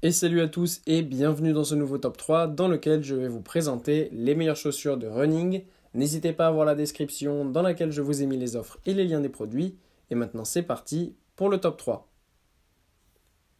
Et salut à tous et bienvenue dans ce nouveau top 3 dans lequel je vais vous présenter les meilleures chaussures de running. N'hésitez pas à voir la description dans laquelle je vous ai mis les offres et les liens des produits. Et maintenant c'est parti pour le top 3.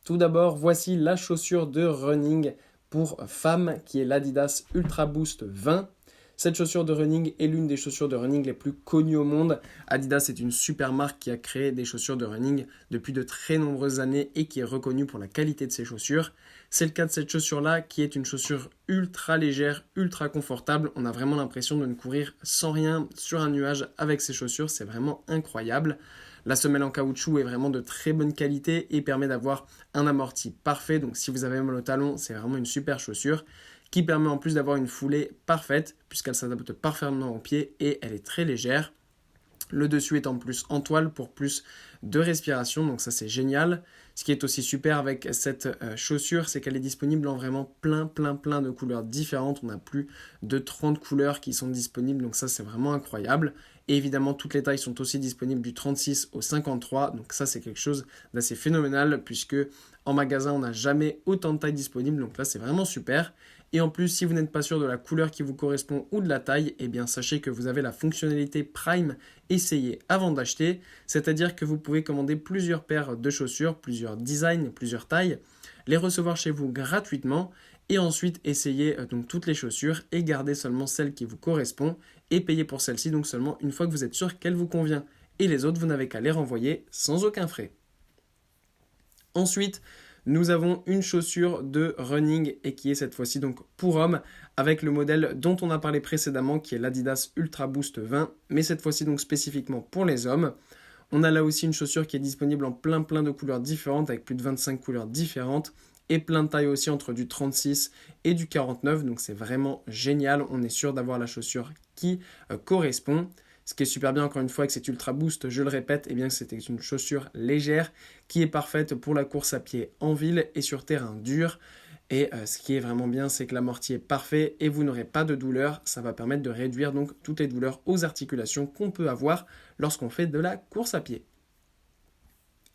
Tout d'abord, voici la chaussure de running pour femmes qui est l'Adidas Ultra Boost 20. Cette chaussure de running est l'une des chaussures de running les plus connues au monde. Adidas est une super marque qui a créé des chaussures de running depuis de très nombreuses années et qui est reconnue pour la qualité de ses chaussures. C'est le cas de cette chaussure-là qui est une chaussure ultra légère, ultra confortable. On a vraiment l'impression de ne courir sans rien sur un nuage avec ces chaussures. C'est vraiment incroyable. La semelle en caoutchouc est vraiment de très bonne qualité et permet d'avoir un amorti parfait. Donc si vous avez mal au talon, c'est vraiment une super chaussure qui permet en plus d'avoir une foulée parfaite puisqu'elle s'adapte parfaitement au pied et elle est très légère. Le dessus est en plus en toile pour plus de respiration, donc ça c'est génial. Ce qui est aussi super avec cette chaussure, c'est qu'elle est disponible en vraiment plein de couleurs différentes. On a plus de 30 couleurs qui sont disponibles, donc ça c'est vraiment incroyable. Et évidemment, toutes les tailles sont aussi disponibles du 36 au 53, donc ça c'est quelque chose d'assez phénoménal puisque en magasin on n'a jamais autant de tailles disponibles, donc là c'est vraiment super. Et en plus, si vous n'êtes pas sûr de la couleur qui vous correspond ou de la taille, eh bien sachez que vous avez la fonctionnalité Prime Essayez avant d'acheter, c'est-à-dire que vous pouvez commander plusieurs paires de chaussures, plusieurs designs, plusieurs tailles, les recevoir chez vous gratuitement et ensuite essayer donc toutes les chaussures et garder seulement celle qui vous correspond et payer pour celle-ci donc seulement une fois que vous êtes sûr qu'elle vous convient. Et les autres, vous n'avez qu'à les renvoyer sans aucun frais. Ensuite, nous avons une chaussure de running et qui est cette fois-ci donc pour hommes avec le modèle dont on a parlé précédemment qui est l'Adidas Ultra Boost 20, mais cette fois-ci donc spécifiquement pour les hommes. On a là aussi une chaussure qui est disponible en plein de couleurs différentes avec plus de 25 couleurs différentes et plein de tailles aussi entre du 36 et du 49, donc c'est vraiment génial, on est sûr d'avoir la chaussure qui correspond. Ce qui est super bien encore une fois avec cette Ultra Boost, je le répète, eh bien c'était une chaussure légère qui est parfaite pour la course à pied en ville et sur terrain dur. Et ce qui est vraiment bien, c'est que l'amorti est parfait et vous n'aurez pas de douleur. Ça va permettre de réduire donc toutes les douleurs aux articulations qu'on peut avoir lorsqu'on fait de la course à pied.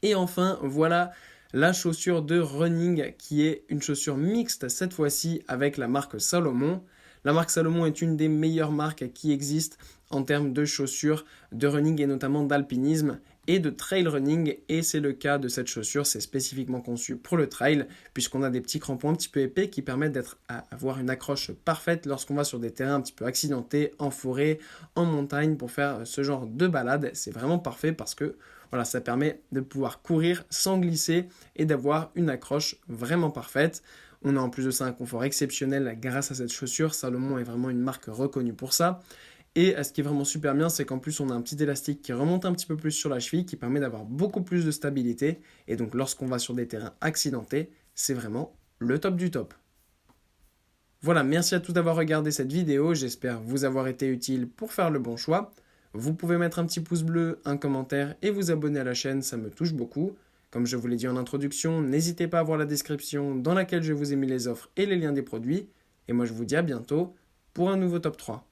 Et enfin, voilà la chaussure de running qui est une chaussure mixte cette fois-ci avec la marque Salomon. La marque Salomon est une des meilleures marques qui existent en termes de chaussures de running et notamment d'alpinisme et de trail running, et c'est le cas de cette chaussure, c'est spécifiquement conçu pour le trail puisqu'on a des petits crampons un petit peu épais qui permettent d'avoir une accroche parfaite lorsqu'on va sur des terrains un petit peu accidentés, en forêt, en montagne pour faire ce genre de balade. C'est vraiment parfait parce que voilà, ça permet de pouvoir courir sans glisser et d'avoir une accroche vraiment parfaite. On a en plus de ça un confort exceptionnel grâce à cette chaussure. Salomon est vraiment une marque reconnue pour ça. Et ce qui est vraiment super bien, c'est qu'en plus on a un petit élastique qui remonte un petit peu plus sur la cheville, qui permet d'avoir beaucoup plus de stabilité. Et donc lorsqu'on va sur des terrains accidentés, c'est vraiment le top du top. Voilà, merci à tous d'avoir regardé cette vidéo, j'espère vous avoir été utile pour faire le bon choix. Vous pouvez mettre un petit pouce bleu, un commentaire et vous abonner à la chaîne, ça me touche beaucoup. Comme je vous l'ai dit en introduction, n'hésitez pas à voir la description dans laquelle je vous ai mis les offres et les liens des produits. Et moi je vous dis à bientôt pour un nouveau top 3.